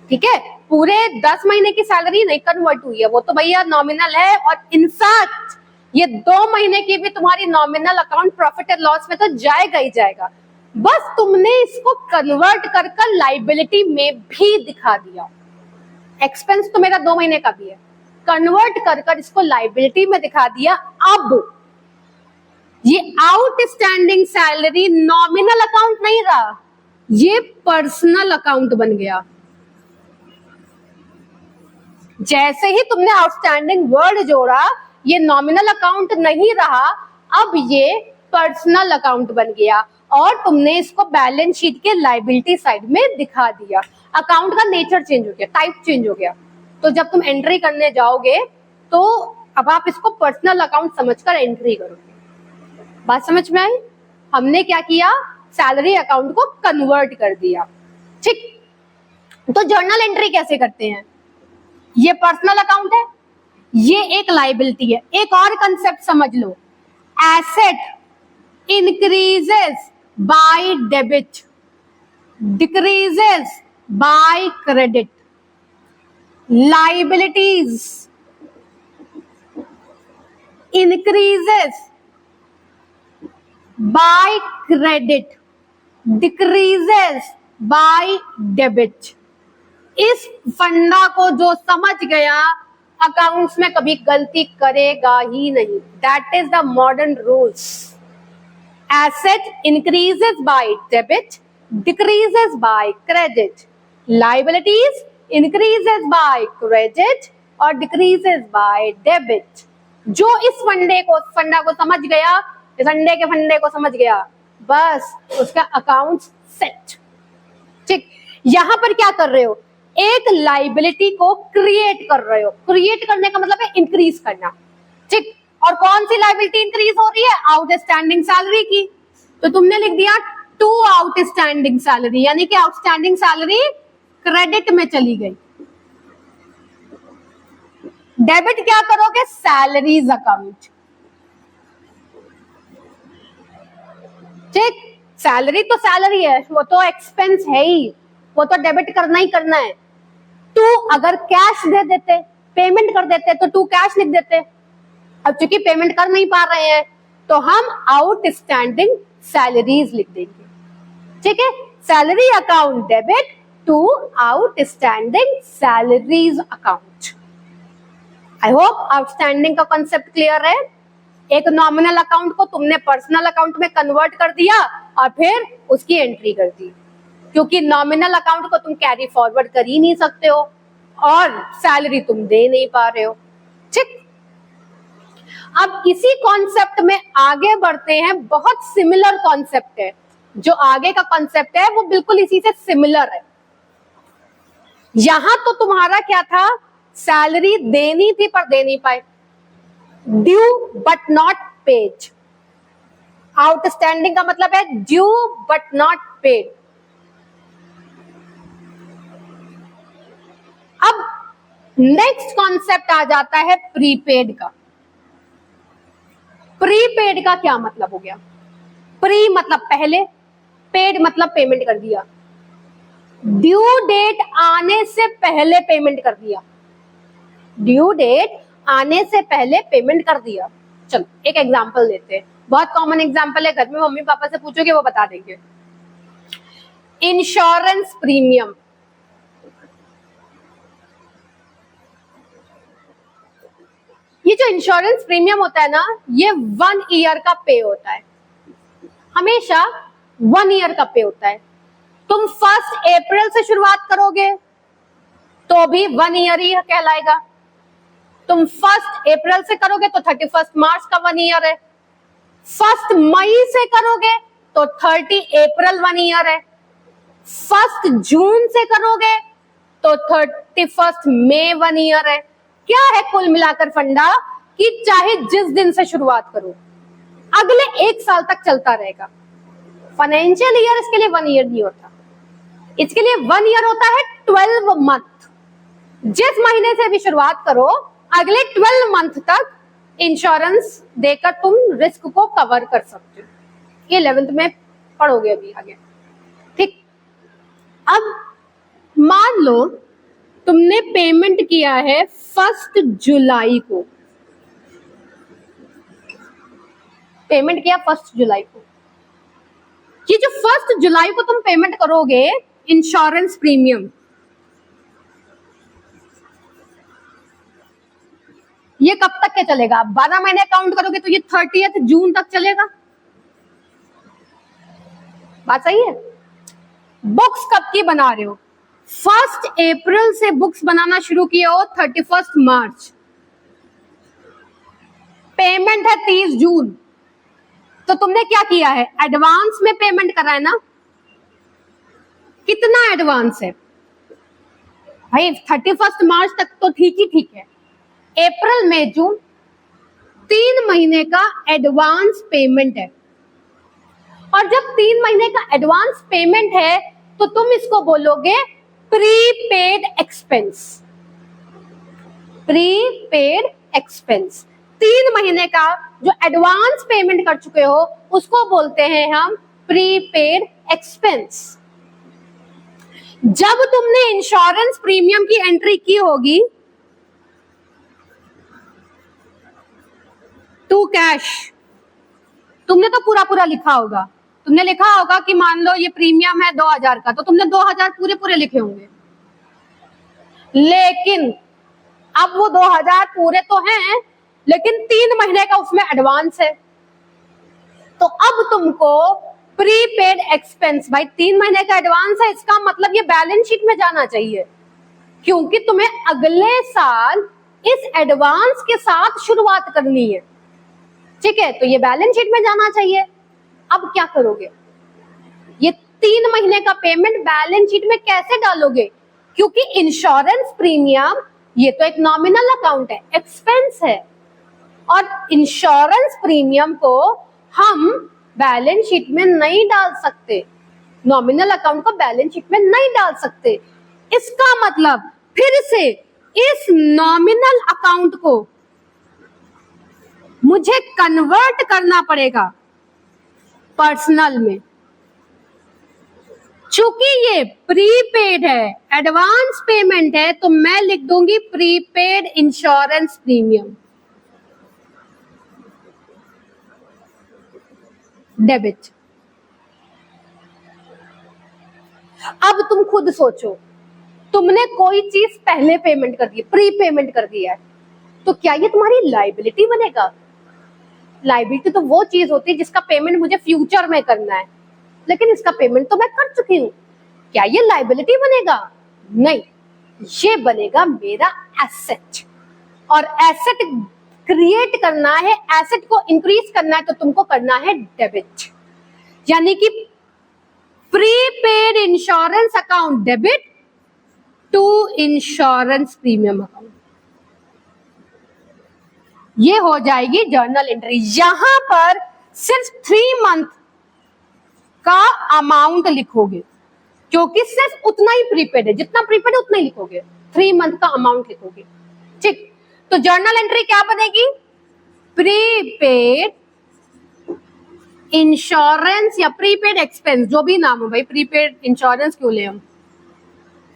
[SPEAKER 1] ठीक है। पूरे 10 महीने की सैलरी नहीं कन्वर्ट हुई है, वो तो भैया नॉमिनल है। और इनफैक्ट ये 2 महीने की भी तुम्हारी nominal account profit and loss में तो जाएगा ही जाएगा। बस तुमने इसको कन्वर्ट कर कर लाइबिलिटी में भी दिखा दिया। एक्सपेंस तो मेरा 2 महीने का भी है, कन्वर्ट कर कर इसको लाइबिलिटी में दिखा दिया। अब ये आउटस्टैंडिंग सैलरी नॉमिनल अकाउंट नहीं रहा, ये पर्सनल अकाउंट बन गया। जैसे ही तुमने आउटस्टैंडिंग वर्ड जोड़ा, ये नॉमिनल अकाउंट नहीं रहा, अब ये पर्सनल अकाउंट बन गया और तुमने इसको बैलेंस शीट के लायबिलिटी साइड में दिखा दिया। अकाउंट का नेचर चेंज हो गया, टाइप चेंज हो गया। तो जब तुम एंट्री करने जाओगे तो अब आप इसको पर्सनल अकाउंट समझकर एंट्री करोगे। बात समझ में आई? हमने क्या किया, सैलरी अकाउंट को कन्वर्ट कर दिया, ठीक। तो जर्नल एंट्री कैसे करते हैं? ये पर्सनल अकाउंट है, ये एक लायबिलिटी है। एक और कंसेप्ट समझ लो, asset increases by debit, decreases by credit, liabilities increases by credit, decreases by debit. इस फंडा को जो समझ गया अकाउंट्स में कभी गलती करेगा ही नहीं। That is the modern rules. Asset increases by debit, decreases by credit, liabilities increases by credit और डिक्रीजेस बाय डेबिट। जो इस फंडा को समझ गया, फंडे के फंडे को समझ गया, बस उसका अकाउंट सेट, ठीक। यहां पर क्या कर रहे हो, एक लायबिलिटी को क्रिएट कर रहे हो। क्रिएट करने का मतलब है इंक्रीज करना, ठीक। और कौन सी लायबिलिटी इंक्रीज हो रही है? आउटस्टैंडिंग सैलरी की। तो तुमने लिख दिया टू आउटस्टैंडिंग सैलरी, यानी कि आउटस्टैंडिंग सैलरी क्रेडिट में चली गई। डेबिट क्या करोगे? सैलरीज अकाउंट, ठीक। सैलरी तो सैलरी है, वो तो एक्सपेंस है ही, वो तो डेबिट करना ही करना है। टू अगर कैश दे देते, पेमेंट कर देते तो टू कैश लिख देते। अब चूंकि पेमेंट कर नहीं पा रहे हैं तो हम आउटस्टैंडिंग सैलरीज लिख देंगे, ठीक है। Salary account debit to outstanding salaries account. I hope outstanding का कॉन्सेप्ट क्लियर है। एक नॉमिनल अकाउंट को तुमने पर्सनल अकाउंट में कन्वर्ट कर दिया और फिर उसकी एंट्री कर दी, क्योंकि नॉमिनल अकाउंट को तुम कैरी फॉरवर्ड कर ही नहीं सकते हो और सैलरी तुम दे नहीं पा रहे हो, ठीक। अब इसी कॉन्सेप्ट में आगे बढ़ते हैं। बहुत सिमिलर कॉन्सेप्ट है, जो आगे का कॉन्सेप्ट है वो बिल्कुल इसी से सिमिलर है। यहां तो तुम्हारा क्या था, सैलरी देनी थी पर दे नहीं पाए, due but not paid. Outstanding का मतलब है ड्यू बट नॉट पेड। अब नेक्स्ट कॉन्सेप्ट आ जाता है प्रीपेड का। प्रीपेड का क्या मतलब हो गया? प्री मतलब पहले, पेड मतलब पेमेंट कर दिया। ड्यू डेट आने से पहले पेमेंट कर दिया, ड्यू डेट आने से पहले पेमेंट कर दिया। चलो एक एग्जांपल देते हैं, बहुत कॉमन एग्जांपल है, घर में मम्मी पापा से पूछोगे वो बता देंगे। इंश्योरेंस प्रीमियम, ये जो इंश्योरेंस प्रीमियम होता है ना, ये 1 ईयर का पे होता है, हमेशा 1 ईयर का पे होता है। तुम 1 अप्रैल से शुरुआत करोगे तो भी 1 ईयर ही कहलाएगा, तुम 1 अप्रैल से करोगे तो 31 मार्च का 1 ईयर है, 1 मई से करोगे तो 30 अप्रैल 1 ईयर है, 1 जून से करोगे तो 31 मई 1 ईयर है। क्या है कुल मिलाकर फंडा कि चाहे जिस दिन से शुरुआत करो अगले 1 साल तक चलता रहेगा। फाइनेंशियल ईयर इसके लिए 1 ईयर नहीं होता, इसके लिए 1 ईयर होता है 12 मंथ। जिस महीने से भी शुरुआत करो अगले 12 मंथ तक इंश्योरेंस देकर तुम रिस्क को कवर कर सकते हो। ये 11th में पढ़ोगे अभी आगे, ठीक। अब मान लो तुमने पेमेंट किया है 1 जुलाई को, पेमेंट किया 1 जुलाई को। ये जो 1 जुलाई को तुम पेमेंट करोगे इंश्योरेंस प्रीमियम, ये कब तक के चलेगा? 12 महीने काउंट करोगे तो ये 30 जून तक चलेगा। बात सही है? बुक्स कब की बना रहे हो? 1 अप्रैल से बुक्स बनाना शुरू किए हो 31 मार्च, पेमेंट है 30 जून, तो तुमने क्या किया है? एडवांस में पेमेंट करा है ना। कितना एडवांस है भाई? 31 मार्च तक तो ठीक ही ठीक है, अप्रैल मई जून 3 महीने का एडवांस पेमेंट है। और जब 3 महीने का एडवांस पेमेंट है तो तुम इसको बोलोगे प्रीपेड एक्सपेंस। प्रीपेड एक्सपेंस, 3 महीने का जो एडवांस पेमेंट कर चुके हो उसको बोलते हैं हम प्रीपेड एक्सपेंस। जब तुमने इंश्योरेंस प्रीमियम की एंट्री की होगी टू कैश, तुमने तो पूरा पूरा लिखा होगा, तुमने लिखा होगा कि मान लो ये प्रीमियम है 2000 का, तो तुमने 2000 पूरे पूरे लिखे होंगे। लेकिन अब वो 2000 पूरे तो हैं, लेकिन 3 महीने का उसमें एडवांस है, तो अब तुमको प्रीपेड एक्सपेंस, भाई 3 महीने का एडवांस है, इसका मतलब ये बैलेंस शीट में जाना चाहिए, क्योंकि तुम्हें अगले साल इस एडवांस के साथ शुरुआत करनी है, ठीक है? तो ये बैलेंस शीट में जाना चाहिए। अब क्या करोगे? ये 3 महीने का पेमेंट बैलेंस शीट में कैसे डालोगे? क्योंकि इंश्योरेंस प्रीमियम ये तो एक नॉमिनल अकाउंट है, एक्सपेंस है, और इंश्योरेंस प्रीमियम को हम बैलेंस शीट में नहीं डाल सकते, नॉमिनल अकाउंट को बैलेंस शीट में नहीं डाल सकते। इसका मतलब फिर से इस नॉमिनल अकाउंट को मुझे कन्वर्ट करना पड़ेगा पर्सनल में। चूंकि ये प्रीपेड है, एडवांस पेमेंट है, तो मैं लिख दूंगी प्रीपेड इंश्योरेंस प्रीमियम, डेबिट। अब तुम खुद सोचो, तुमने कोई चीज पहले पेमेंट कर दी, प्री पेमेंट कर दिया है, तो क्या ये तुम्हारी लायबिलिटी बनेगा? लायबिलिटी तो वो चीज होती है जिसका पेमेंट मुझे फ्यूचर में करना है, लेकिन इसका पेमेंट तो मैं कर चुकी हूं, क्या ये लायबिलिटी बनेगा? नहीं, ये बनेगा मेरा एसेट। और एसेट क्रिएट करना है, एसेट को इंक्रीज करना है, तो तुमको करना है डेबिट। यानी कि prepaid insurance account debit to insurance premium account, ये हो जाएगी जर्नल एंट्री। यहां पर सिर्फ 3 मंथ का अमाउंट लिखोगे, क्योंकि सिर्फ उतना ही प्रीपेड है, जितना प्रीपेड है उतना ही लिखोगे, 3 मंथ का अमाउंट लिखोगे, ठीक। तो जर्नल एंट्री क्या बनेगी? प्रीपेड इंश्योरेंस या प्रीपेड एक्सपेंस, जो भी नाम हो भाई, प्रीपेड इंश्योरेंस क्यों ले हम,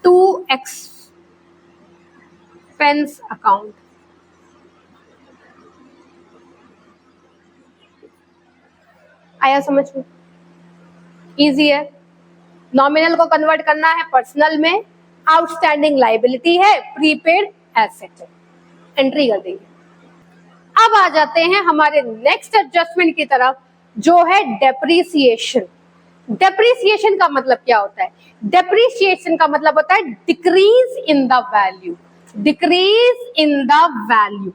[SPEAKER 1] टू एक्सपेंस अकाउंट। आया समझ में? इजी है। नॉमिनल को कन्वर्ट करना है पर्सनल में, आउटस्टैंडिंग लाइबिलिटी है, प्रीपेड एसेट है, एंट्री कर देंगे। अब आ जाते हैं हमारे नेक्स्ट एडजस्टमेंट की तरफ, जो है डेप्रीसिएशन। डेप्रीसिएशन का मतलब क्या होता है? डेप्रीसिएशन का मतलब होता है decrease in the value, decrease in the value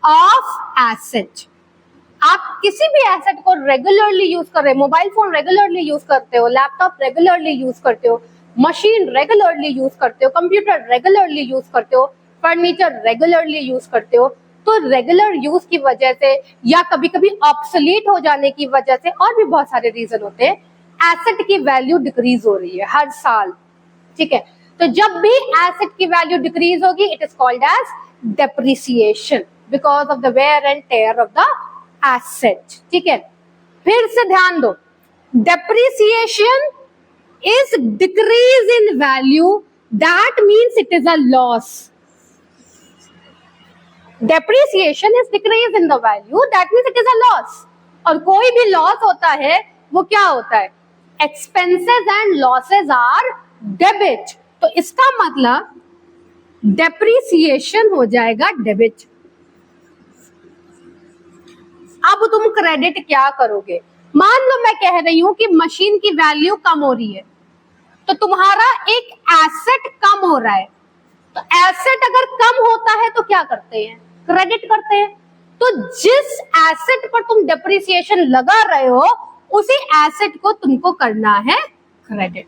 [SPEAKER 1] of asset. आप किसी भी एसेट को रेगुलरली यूज कर रहे हो, मोबाइल फोन रेगुलरली यूज करते हो, लैपटॉप रेगुलरली यूज करते हो, मशीन रेगुलरली यूज करते हो, कंप्यूटर रेगुलरली यूज करते हो, फर्नीचर रेगुलरली यूज करते हो, तो रेगुलर यूज की वजह से या कभी कभी ऑब्सोलीट हो जाने की वजह से और भी बहुत सारे रीजन होते हैं, एसेट की वैल्यू डिक्रीज हो रही है हर साल। ठीक है, तो जब भी एसेट की वैल्यू डिक्रीज होगी, it is called as depreciation because of the wear and tear of the asset. ठीक है, फिर से ध्यान दो, depreciation is decrease in value, that means it is a loss. Depreciation is decrease in the value, that means it is a loss. और कोई भी लॉस होता है वो क्या होता है? Expenses and losses are debit. तो इसका मतलब डेप्रिसिएशन हो जाएगा डेबिट। अब तुम क्रेडिट क्या करोगे? मान लो मैं कह रही हूं कि मशीन की वैल्यू कम हो रही है, तो तुम्हारा एक एसेट कम हो रहा है। तो एसेट अगर कम होता है तो क्या करते हैं? क्रेडिट करते हैं। तो जिस एसेट पर तुम डेप्रिसिएशन लगा रहे हो, उसी एसेट को तुमको करना है क्रेडिट।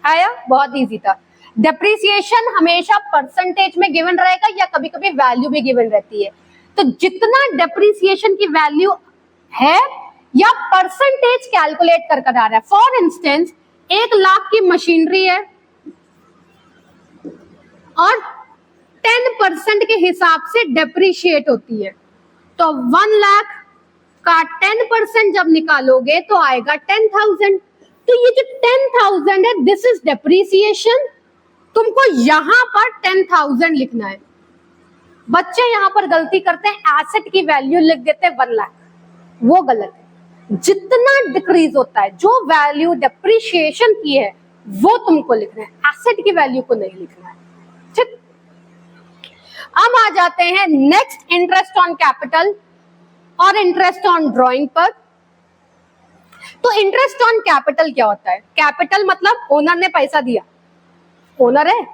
[SPEAKER 1] आया? बहुत इजी था। डेप्रिसिएशन हमेशा परसेंटेज में गिवन रहेगा या कभी कभी वैल्यू भी गिवन रहती है। तो जितना डेप्रिसिएशन की वैल्यू है या परसेंटेज कैलकुलेट कर आ रहा है। फॉर इंस्टेंस 1 लाख की मशीनरी है और 10% के हिसाब से डेप्रिशिएट होती है, तो 1 लाख का 10% जब निकालोगे तो आएगा 10,000। तो ये जो 10,000 है, दिस इज डेप्रिसिएशन। तुमको यहां पर 10,000 लिखना है। बच्चे यहां पर गलती करते हैं, एसेट की वैल्यू लिख देते हैं 1 लाख, वो गलत है। जितना डिक्रीज होता है, जो वैल्यू डेप्रिशिएशन की है वो तुमको लिखना है, एसेट की वैल्यू को नहीं लिखना है। ठीक, अब आ जाते हैं नेक्स्ट, इंटरेस्ट ऑन कैपिटल और इंटरेस्ट ऑन ड्रॉइंग पर। तो इंटरेस्ट ऑन कैपिटल क्या होता है? कैपिटल मतलब ओनर ने पैसा दिया, ओनर है,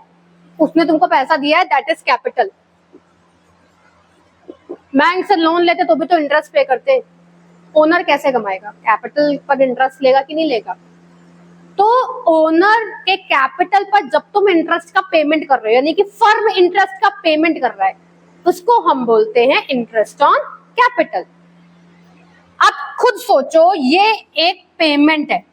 [SPEAKER 1] उसने तुमको पैसा दिया है, दैट इज कैपिटल। बैंक से लोन लेते तो भी तो इंटरेस्ट पे करते, ओनर कैसे कमाएगा? कैपिटल पर इंटरेस्ट लेगा कि नहीं लेगा? तो ओनर के कैपिटल पर जब तुम इंटरेस्ट का पेमेंट कर रहे हो, यानी कि फर्म इंटरेस्ट का पेमेंट कर रहा है, उसको हम बोलते हैं इंटरेस्ट ऑन कैपिटल। अब खुद सोचो, ये एक पेमेंट है,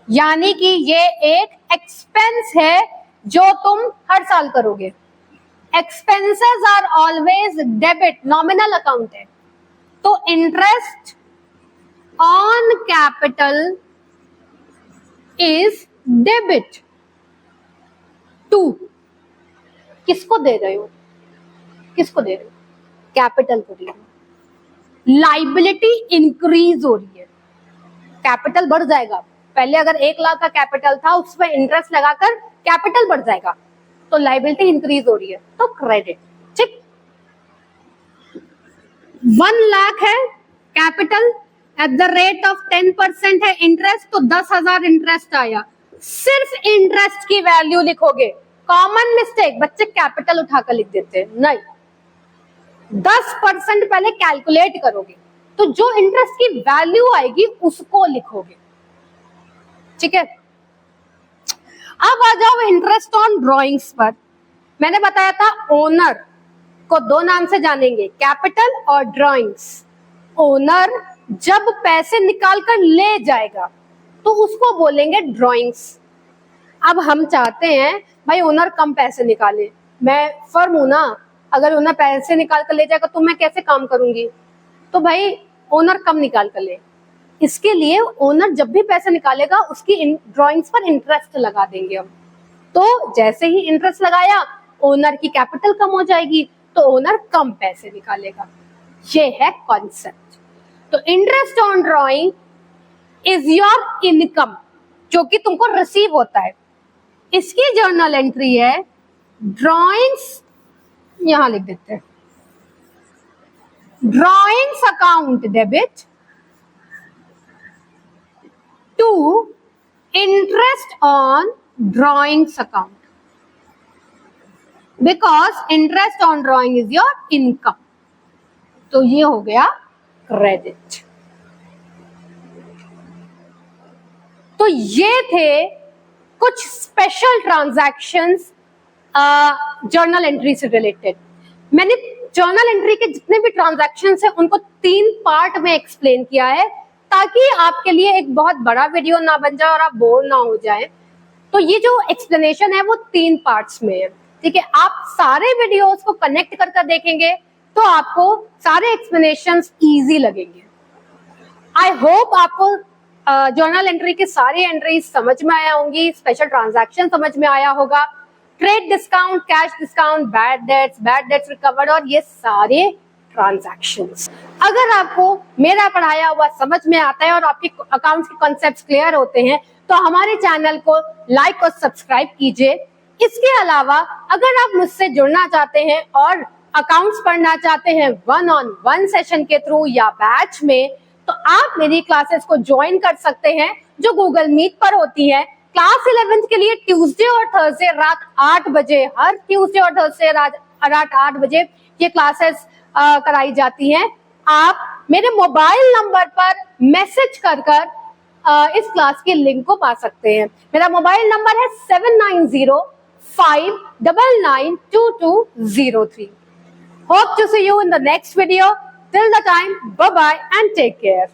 [SPEAKER 1] यानी कि ये एक एक्सपेंस है जो तुम हर साल करोगे। Expenses are always debit, nominal account है। तो interest on capital is debit to, किसको दे रहे हो? किसको दे रहे हो? कैपिटल को दे रहे हो। लाइबिलिटी इंक्रीज हो रही है, कैपिटल बढ़ जाएगा। पहले अगर 1 लाख का कैपिटल था, उस पर इंटरेस्ट लगाकर कैपिटल बढ़ जाएगा, तो लाइबिलिटी इंक्रीज हो रही है, तो क्रेडिट। ठीक, 1 लाख है capital, at the rate of 10% है इंटरेस्ट, तो 10,000 इंटरेस्ट आया। सिर्फ इंटरेस्ट की वैल्यू लिखोगे। कॉमन मिस्टेक, बच्चे कैपिटल उठाकर लिख देते हैं, नहीं, 10% पहले कैलकुलेट करोगे, तो जो इंटरेस्ट की वैल्यू आएगी उसको लिखोगे। ठीक है, अब आ जाओ इंटरेस्ट ऑन ड्रॉइंग्स पर। मैंने बताया था ओनर को 2 नाम से जानेंगे, कैपिटल और ड्रॉइंग्स। ओनर जब पैसे निकाल कर ले जाएगा तो उसको बोलेंगे ड्रॉइंग्स। अब हम चाहते हैं भाई ओनर कम पैसे निकाले, मैं फर्म हूं ना, अगर ओनर पैसे निकाल कर ले जाएगा तो मैं कैसे काम करूंगी? तो भाई ओनर कम निकाल कर ले, इसके लिए ओनर जब भी पैसे निकालेगा उसकी ड्रॉइंग्स पर इंटरेस्ट लगा देंगे हम। तो जैसे ही इंटरेस्ट लगाया, ओनर की कैपिटल कम हो जाएगी, तो ओनर कम पैसे निकालेगा। ये है कॉन्सेप्ट। तो interest on drawing is your income, जो कि तुमको रिसीव होता है। इसकी जर्नल एंट्री है ड्रॉइंग्स, यहां लिख देते हैं drawings account debit to interest on drawings account, because interest on drawing is your income. तो ये हो गया क्रेडिट। तो ये थे कुछ स्पेशल ट्रांजैक्शंस जर्नल एंट्री से रिलेटेड। मैंने जर्नल एंट्री के जितने भी ट्रांजैक्शंस हैं उनको 3 पार्ट में एक्सप्लेन किया है, ताकि आपके लिए एक बहुत बड़ा वीडियो ना बन जाए और आप बोर ना हो जाए। तो ये जो एक्सप्लेनेशन है वो 3 पार्ट्स में है, ठीक है। आप सारे वीडियोस को कनेक्ट कर देखेंगे तो आपको सारे एक्सप्लेनेशंस इजी लगेंगे। आई होप आपको जर्नल एंट्री के सारे एंट्रीज समझ में आया होंगी, स्पेशल ट्रांजैक्शन समझ में आया होगा, trade discount, cash discount, bad debts recovered और ये सारे ट्रांजैक्शंस। अगर आपको मेरा पढ़ाया हुआ समझ में आता है और आपके अकाउंट्स के कॉन्सेप्ट्स क्लियर होते हैं तो हमारे चैनल को लाइक और सब्सक्राइब कीजिए। इसके अलावा अगर आप मुझसे जुड़ना चाहते हैं और अकाउंट्स पढ़ना चाहते हैं 1-on-1 सेशन के थ्रू या बैच में, तो आप मेरी क्लासेस को ज्वाइन कर सकते हैं जो गूगल मीट पर होती है। क्लास 11th के लिए ट्यूसडे और थर्सडे रात 8 बजे, हर ट्यूसडे और थर्सडे रात 8 बजे ये क्लासेस कराई जाती हैं। आप मेरे मोबाइल नंबर पर मैसेज कर इस क्लास के लिंक को पा सकते हैं। मेरा मोबाइल नंबर है 7905992203। Hope to see you in the next video. Till the time, bye bye and take care.